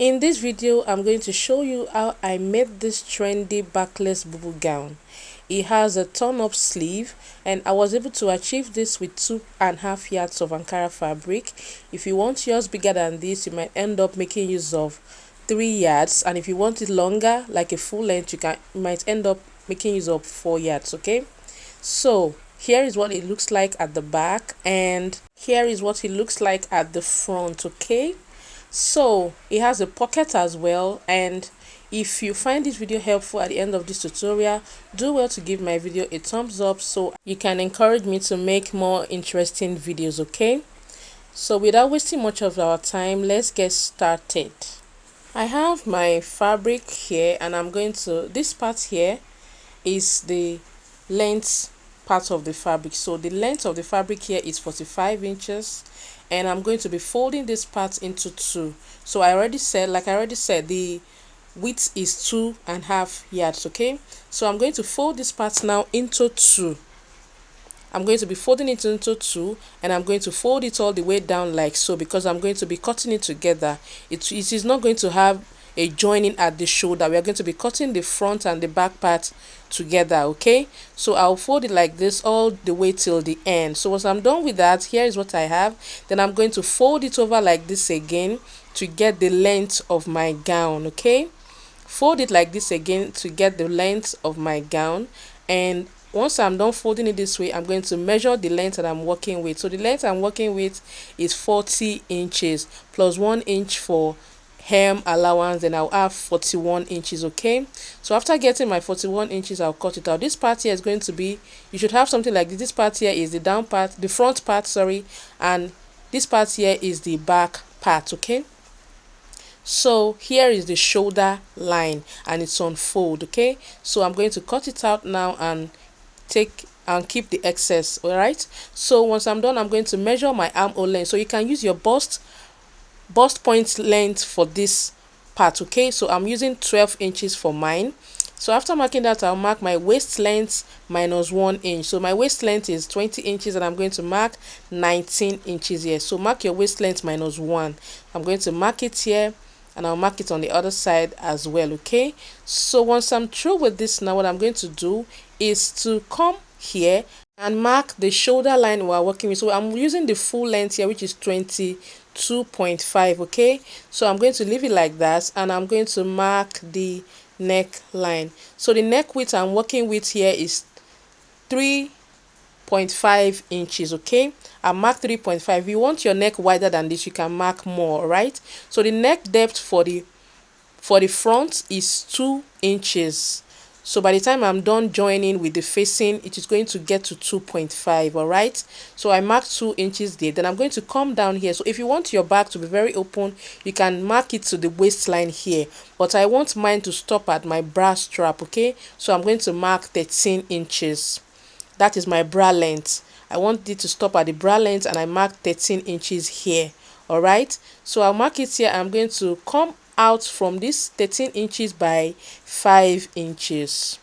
In this video, I'm going to show you how I made this trendy backless bubu gown. It has a turn-up sleeve and I was able to achieve this with 2.5 yards of Ankara fabric. If you want yours bigger than this, you might end up making use of 3 yards, and if you want it longer, like a full length, you might end up making use of 4 yards. Okay, so here is what it looks like at the back, and here is what it looks like at the front. Okay, so it has a pocket as well, and if you find this video helpful at the end of this tutorial, do well to give my video a thumbs up so you can encourage me to make more interesting videos. Okay, so without wasting much of our time, let's get started. I have my fabric here, and I'm going to, this part here is the length part of the fabric. So the length of the fabric here is 45 inches, and I'm going to be folding this part into two. So I already said, the width is 2.5 yards. Okay, so I'm going to fold this part now into two. I'm going to be folding it into two, and I'm going to fold it all the way down like so, because I'm going to be cutting it together. It is not going to have a joining at the shoulder. We are going to be cutting the front and the back part together. Okay, so I'll fold it like this all the way till the end. So once I'm done with that, here is what I have. Then I'm going to fold it over like this again to get the length of my gown. Okay, fold it like this again to get the length of my gown, and once I'm done folding it this way, I'm going to measure the length that I'm working with. So the length I'm working with is 40 inches plus 1 inch for hem allowance, then I'll have 41 inches. Okay, so after getting my 41 inches, I'll cut it out. This part here is going to be, you should have something like this. This part here is the down part, the front part, sorry, and this part here is the back part. Okay, so here is the shoulder line and it's on fold. Okay, so I'm going to cut it out now and keep the excess. All right, so once I'm done, I'm going to measure my armhole length. So you can use your bust point length for this part. Okay, so I'm using 12 inches for mine. So after marking that, I'll mark my waist length minus 1 inch. So my waist length is 20 inches, and I'm going to mark 19 inches here. So mark your waist length minus 1. I'm going to mark it here, and I'll mark it on the other side as well. Okay, so once I'm through with this, now what I'm going to do is to come here and mark the shoulder line we're working with. So I'm using the full length here, which is 22.5. okay, so I'm going to leave it like that, and I'm going to mark the neck line. So the neck width I'm working with here is 3.5 inches. Okay, I mark 3.5. If you want your neck wider than this, you can mark more. Right, so the neck depth for the front is 2 inches. So by the time I'm done joining with the facing, it is going to get to 2.5. all right, so I marked 2 inches there. Then I'm going to come down here. So if you want your back to be very open, you can mark it to the waistline here, but I want mine to stop at my bra strap. Okay, so I'm going to mark 13 inches. That is my bra length. I want it to stop at the bra length, and I mark 13 inches here. All right, so I'll mark it here. I'm going to come out from this 13 inches by 5 inches.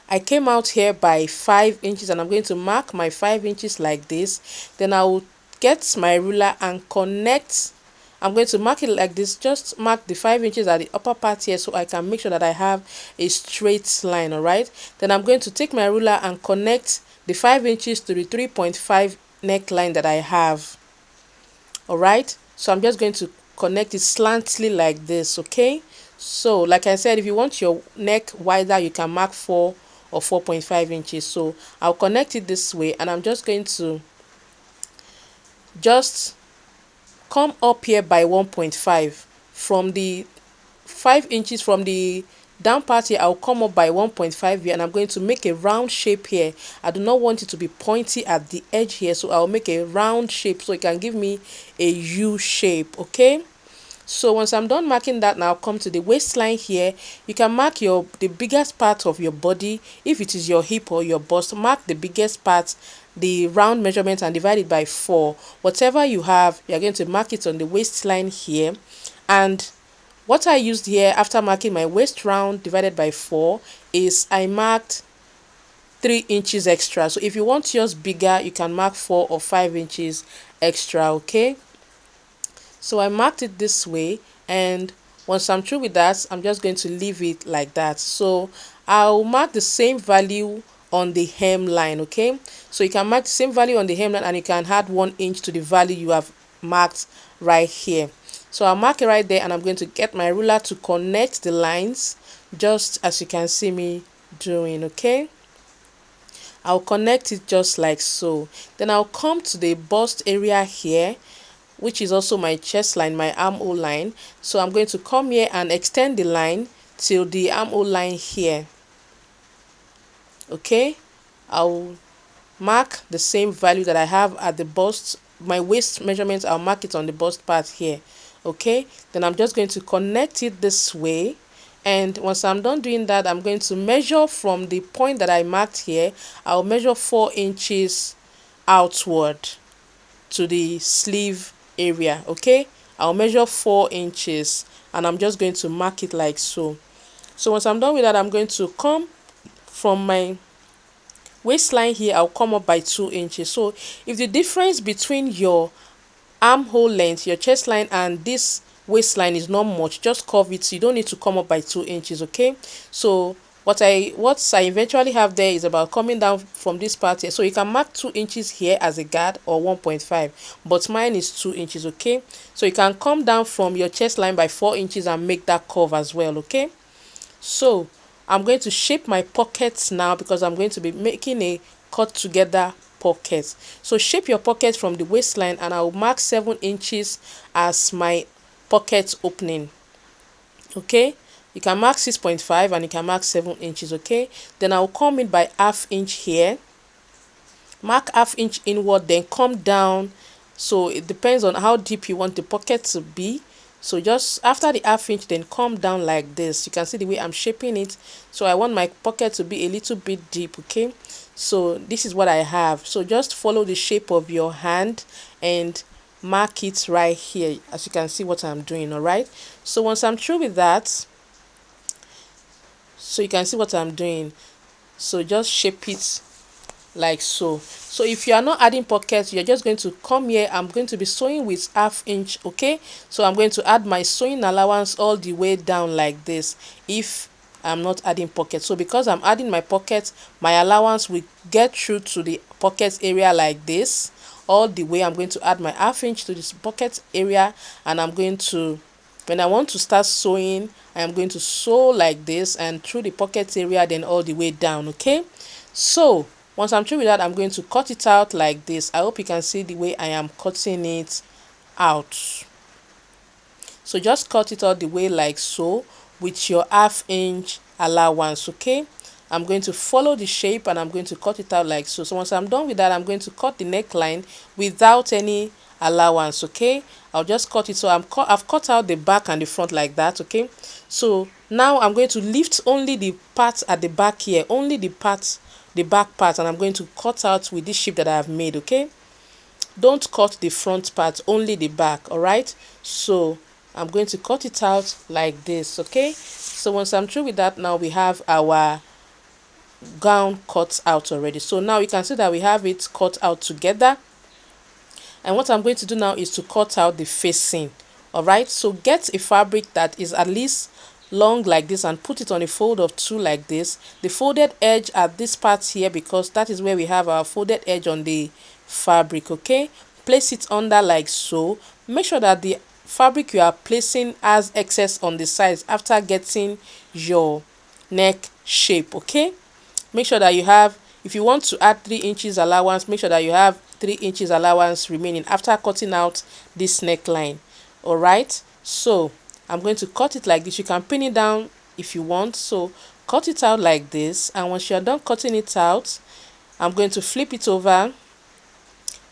I came out here by 5 inches, and I'm going to mark my 5 inches like this. Then I will get my ruler and connect. I'm going to mark it like this. Just mark the 5 inches at the upper part here, so I can make sure that I have a straight line. All right, then I'm going to take my ruler and connect the 5 inches to the 3.5 neckline that I have. All right, so I'm just going to connect it slantly like this. Okay, so like I said, if you want your neck wider, you can mark 4 or 4.5 inches. So I'll connect it this way, and I'm just going to just come up here by 1.5 from the 5 inches from the down part here. I'll come up by 1.5 here, and I'm going to make a round shape here. I do not want it to be pointy at the edge here, so I'll make a round shape so it can give me a U shape. Okay, so once I'm done marking that, now I'll come to the waistline here. You can mark the biggest part of your body. If it is your hip or your bust, mark the biggest part, the round measurement, and divide it by 4. Whatever you have, you're going to mark it on the waistline here. And what I used here after marking my waist round divided by 4 is I marked 3 inches extra. So if you want yours bigger, you can mark 4 or 5 inches extra. Okay, so I marked it this way, And once I'm through with that, I'm just going to leave it like that. So I'll mark the same value on the hemline. Okay, so you can mark the same value on the hemline, and you can add 1 inch to the value you have marked right here. So I'll mark it right there, and I'm going to get my ruler to connect the lines, just as you can see me doing. Okay, I'll connect it just like so. Then I'll come to the bust area here, which is also my chest line, my armhole line. So I'm going to come here and extend the line till the armhole line here. Okay, I'll mark the same value that I have at the bust. My waist measurement, I'll mark it on the bust part here. Okay, then I'm just going to connect it this way, and once I'm done doing that, I'm going to measure from the point that I marked here. I'll measure 4 inches outward to the sleeve area. Okay, I'll measure 4 inches, and I'm just going to mark it like so. So once I'm done with that, I'm going to come from my waistline here. I'll come up by 2 inches. So if the difference between your armhole length, your chest line, and this waistline is not much, just curve it. You don't need to come up by 2 inches. Okay, so what I eventually have there is about coming down from this part here. So you can mark 2 inches here as a guard, or 1.5, but mine is 2 inches. Okay, so you can come down from your chest line by 4 inches and make that curve as well. Okay, so I'm going to shape my pockets now, because I'm going to be making a cut together pocket. So shape your pocket from the waistline, and I'll mark 7 inches as my pocket opening. Okay, you can mark 6.5 and you can mark 7 inches. Okay, then I'll come in by ½ inch here, mark ½ inch inward, then come down. So it depends on how deep you want the pocket to be. So just after the ½ inch, then come down like this. You can see the way I'm shaping it. So I want my pocket to be a little bit deep. Okay, so this is what I have. So just follow the shape of your hand and mark it right here, as you can see what I'm doing. All right, so once I'm through with that, so you can see what I'm doing, so just shape it like so. So if you are not adding pockets, you're just going to come here. I'm going to be sewing with ½ inch. Okay, so I'm going to add my sewing allowance all the way down like this if I'm not adding pockets. So because I'm adding my pocket, my allowance will get through to the pocket area like this all the way. I'm going to add my ½ inch to this pocket area, and I'm going to, when I want to start sewing, I'm going to sew like this and through the pocket area, then all the way down. Okay, so once I'm through with that, I'm going to cut it out like this. I hope you can see the way I am cutting it out. So just cut it all the way like so with your ½ inch allowance. Okay, I'm going to follow the shape and I'm going to cut it out like so. So once I'm done with that, I'm going to cut the neckline without any allowance. Okay, I'll just cut it. So I've cut out the back and the front like that. Okay, so now I'm going to lift only the part at the back here, only the back part, and I'm going to cut out with this shape that I have made. Okay, don't cut the front part, only the back. All right, so I'm going to cut it out like this. Okay, so once I'm through with that, now we have our gown cut out already. So now you can see that we have it cut out together, and what I'm going to do now is to cut out the facing. All right, so get a fabric that is at least long like this and put it on a fold of 2 like this. The folded edge at this part here, because that is where we have our folded edge on the fabric. Okay, place it under like so. Make sure that the fabric you are placing has excess on the sides after getting your neck shape. Okay, make sure that you have, if you want to add 3 inches allowance, make sure that you have 3 inches allowance remaining after cutting out this neckline. All right, so I'm going to cut it like this. You can pin it down if you want. So cut it out like this, and once you're done cutting it out, I'm going to flip it over.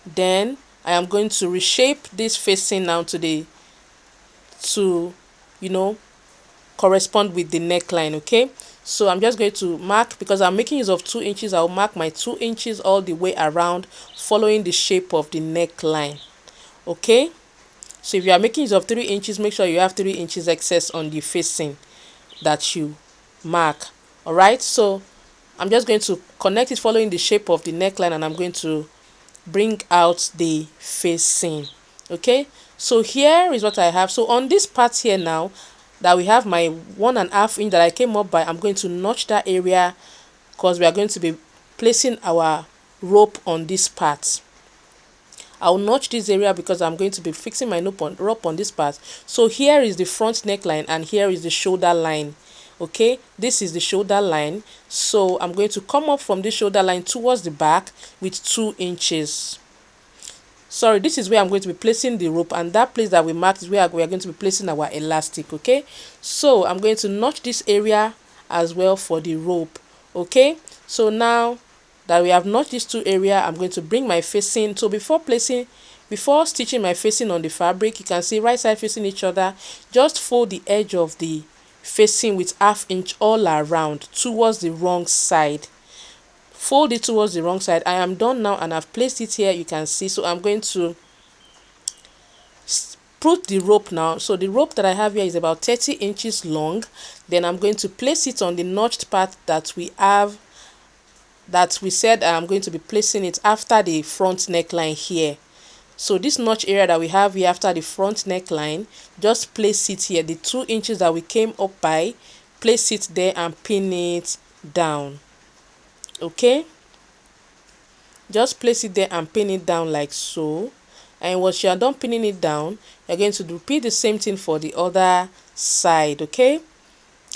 Then I am going to reshape this facing now to correspond with the neckline. Okay, so I'm just going to mark, because I'm making use of 2 inches, I'll mark my 2 inches all the way around, following the shape of the neckline. Okay, so if you are making use of 3 inches, make sure you have 3 inches excess on the facing that you mark. All right, so I'm just going to connect it following the shape of the neckline, and I'm going to bring out the facing. Okay, So here is what I have. So on this part here now, that we have my 1.5 inch that I came up by, I'm going to notch that area because we are going to be placing our rope on this part. I'll notch this area because I'm going to be fixing my rope on this part. So here is the front neckline and here is the shoulder line. Okay, this is the shoulder line. So I'm going to come up from this shoulder line towards the back with 2 inches. Sorry, this is where I'm going to be placing the rope, and that place that we marked is where we are going to be placing our elastic. Okay, so I'm going to notch this area as well for the rope. Okay, so now that we have notched these 2 areas, I'm going to bring my facing. So before stitching my facing on the fabric, you can see right side facing each other. Just fold the edge of the facing with 1/2 inch all around towards the wrong side. Fold it towards the wrong side. I am done now and I've placed it here, you can see. So I'm going to put the rope now. So the rope that I have here is about 30 inches long. Then I'm going to place it on the notched part that we have, that we said I'm going to be placing it after the front neckline here. So this notch area that we have here after the front neckline, just place it here, the 2 inches that we came up by, place it there and pin it down. Okay, just place it there and pin it down like so. And once you are done pinning it down, you're going to repeat the same thing for the other side. Okay,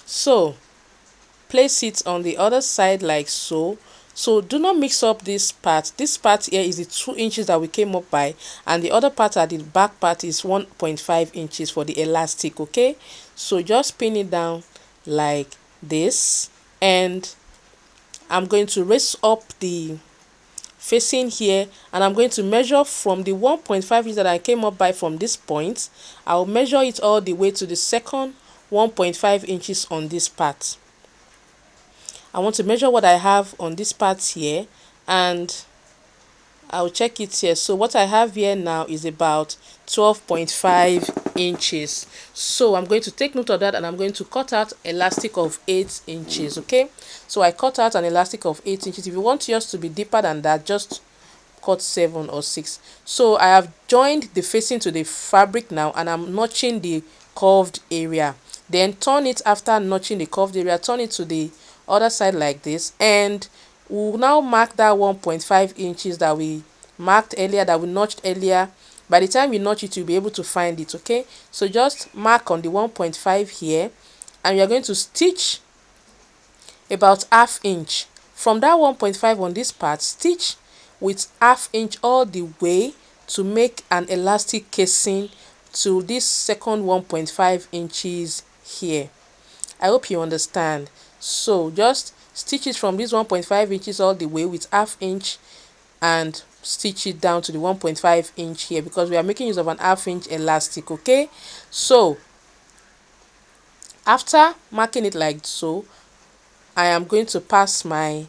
so place it on the other side like so. So do not mix up this part. This part here is the 2 inches that we came up by, and the other part at the back part is 1.5 inches for the elastic. Okay, so just pin it down like this, and I'm going to raise up the facing here, and I'm going to measure from the 1.5 inches that I came up by from this point. I'll measure it all the way to the second 1.5 inches on this part. I want to measure what I have on this part here, and I'll check it here. So what I have here now is about 12.5 inches. So I'm going to take note of that, and I'm going to cut out elastic of 8 inches. Okay, so I cut out an elastic of 8 inches. If you want yours to be deeper than that, just cut 7 or 6. So I have joined the facing to the fabric now, and I'm notching the curved area. Then turn it, after notching the curved area, turn it to the other side like this, and we'll now mark that 1.5 inches that we marked earlier, that we notched earlier. By the time you notch it, you'll be able to find it. Okay, so just mark on the 1.5 here, and you're going to stitch about 1/2 inch from that 1.5 on this part. Stitch with 1/2 inch all the way to make an elastic casing to this second 1.5 inches here. I hope you understand. So just stitch it from this 1.5 inches all the way with 1/2 inch, and stitch it down to the 1.5 inch here, because we are making use of an 1/2 inch elastic. Okay, so after marking it like so, I am going to pass my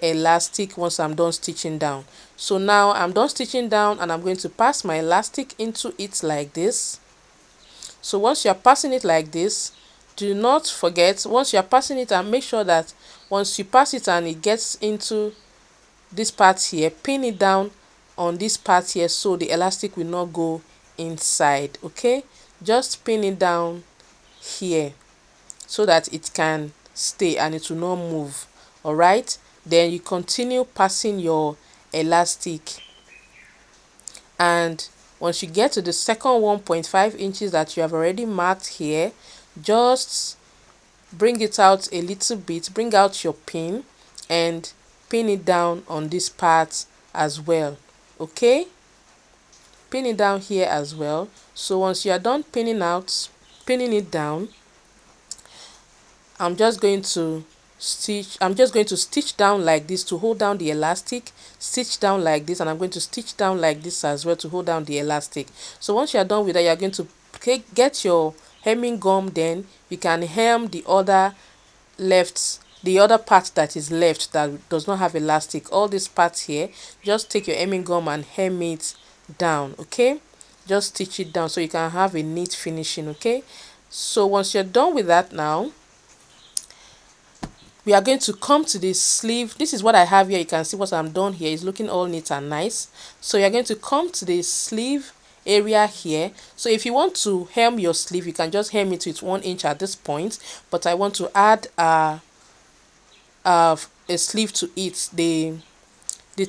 elastic once I'm done stitching down. So now I'm done stitching down, and I'm going to pass my elastic into it like this. So once you're passing it like this, do not forget, once you're passing it, and make sure that once you pass it and it gets into this part here, pin it down on this part here so the elastic will not go inside. Okay, just pin it down here so that it can stay and it will not move. All right, then you continue passing your elastic, and once you get to the second 1.5 inches that you have already marked here, just bring it out a little bit, bring out your pin, and pin it down on this part as well. Okay, pin it down here as well. So once you are done pinning it down, I'm just going to stitch down like this to hold down the elastic, stitch down like this, and I'm going to stitch down like this as well to hold down the elastic. So once you are done with that, you are going to get your hemming gum. Then you can hem the other part that is left that does not have elastic. All this part here, just take your hemming gum and hem it down. Okay, just stitch it down so you can have a neat finishing. Okay, so once you're done with that, now we are going to come to the sleeve. This is what I have here. You can see what I'm done here is looking all neat and nice. So you're going to come to the sleeve area here. So if you want to hem your sleeve, you can just hem it with 1 inch at this point, but I want to add a sleeve to it, the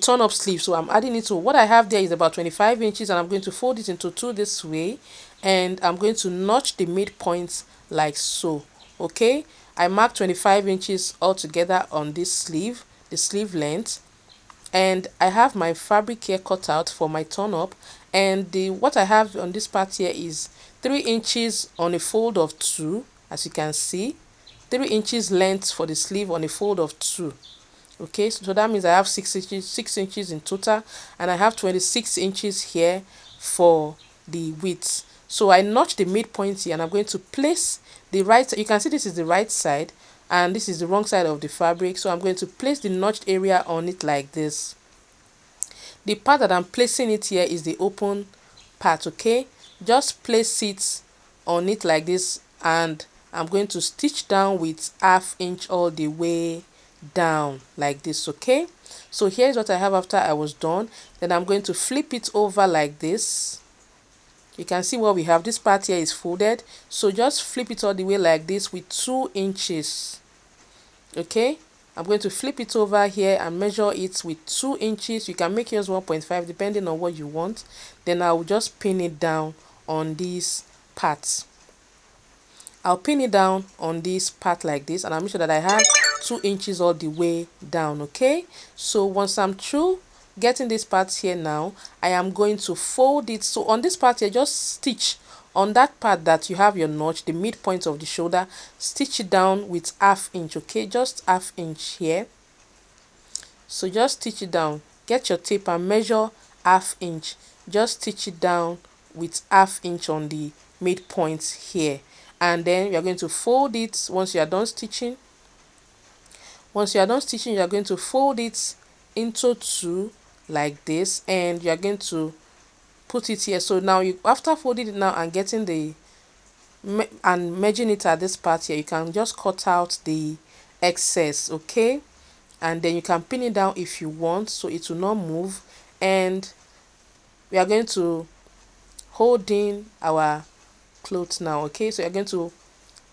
turn up sleeve. So I'm adding it to what I have there is about 25 inches, and I'm going to fold it into 2 this way, and I'm going to notch the midpoint like so. Okay, I marked 25 inches altogether on this sleeve, the sleeve length, and I have my fabric here cut out for my turn up, and what I have on this part here is 3 inches on a fold of 2, as you can see, 3 inches length for the sleeve on a fold of 2. Okay, so that means I have 6 inches in total, and I have 26 inches here for the width. So I notch the midpoint here, and I'm going to place the right, you can see this is the right side and this is the wrong side of the fabric, so I'm going to place the notched area on it like this. The part that I'm placing it here is the open part. Okay, just place it on it like this, and I'm going to stitch down with 1/2 inch all the way down like this. Okay, so here's what I have after I was done. Then I'm going to flip it over like this. You can see what we have. This part here is folded, so just flip it all the way like this with 2 inches. Okay, I'm going to flip it over here and measure it with 2 inches. You can make yours 1.5 depending on what you want. Then I will just pin it down on these parts. I'll pin it down on this part like this, and I'll make sure that I have 2 inches all the way down. Okay, so once I'm through getting this part here now, I am going to fold it. So on this part here, just stitch on that part that you have your notch, the midpoint of the shoulder, stitch it down with 1/2 inch. Okay, just 1/2 inch here. So just stitch it down, get your tape and measure 1/2 inch. Just stitch it down with 1/2 inch on the midpoint here, and then you're going to fold it. Once you are done stitching, you are going to fold it into 2 like this, and you are going to put it here. So now you, after folding it now and getting the and merging it at this part here, you can just cut out the excess. Okay, and then you can pin it down if you want, so it will not move. And we are going to hold in our clothes now. Okay, so you're going to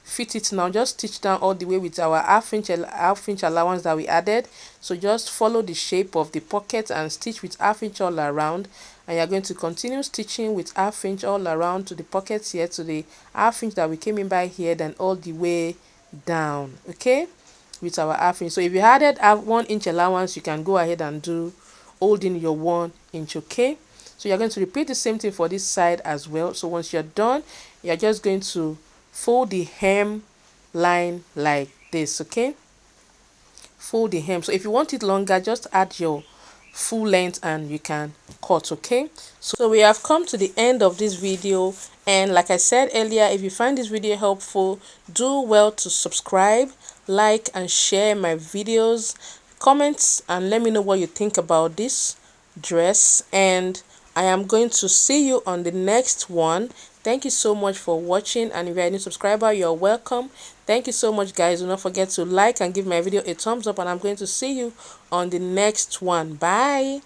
fit it now. Just stitch down all the way with our 1/2 inch allowance that we added. So just follow the shape of the pocket and stitch with 1/2 inch all around, and you're going to continue stitching with 1/2 inch all around to the pockets here, to the 1/2 inch that we came in by here, then all the way down. Okay, with our 1/2 inch. So if you added 1 inch allowance, you can go ahead and do holding your 1 inch. Okay, so you're going to repeat the same thing for this side as well. So once you're done, you're just going to fold the hem line like this. Okay, fold the hem. So if you want it longer, just add your full length and you can cut. Okay, so we have come to the end of this video, and like I said earlier, if you find this video helpful, do well to subscribe, like and share my videos, comments, and let me know what you think about this dress. And I am going to see you on the next one. Thank you so much for watching, and if you're a new subscriber, you're welcome. Thank you so much, guys. Do not forget to like and give my video a thumbs up, and I'm going to see you on the next one. Bye.